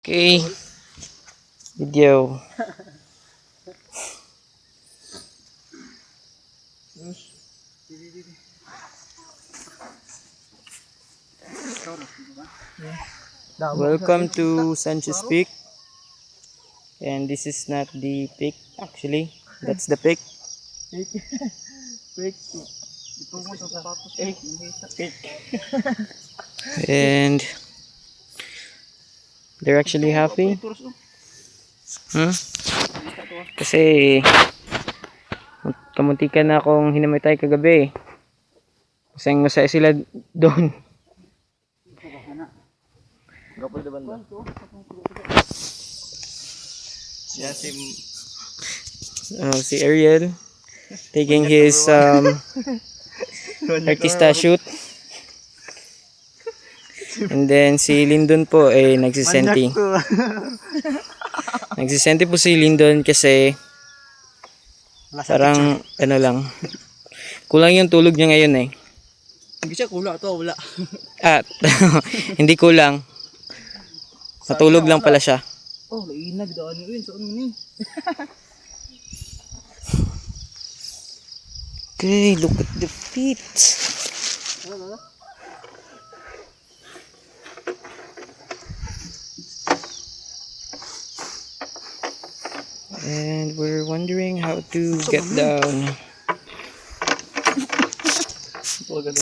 Okay, video. Welcome to Sanchez Peak, and this is not the peak actually, that's the peak. And they're actually happy. Kasi kamuntikan na akong hinamatay kagabi. Masayang masaya sila doon. Si Ariel taking his artista shoot. And then si Lyndon po ay nagsisenti. Nagsisenti po si Lyndon kasi parang ano lang, kulang yung tulog niya ngayon eh. Hindi siya kulang to, wala. At hindi kulang. Natulog lang pala siya. Oh, lainag daan yun. Saan mo ni? Okay, look at the feet. And we're wondering how to get down.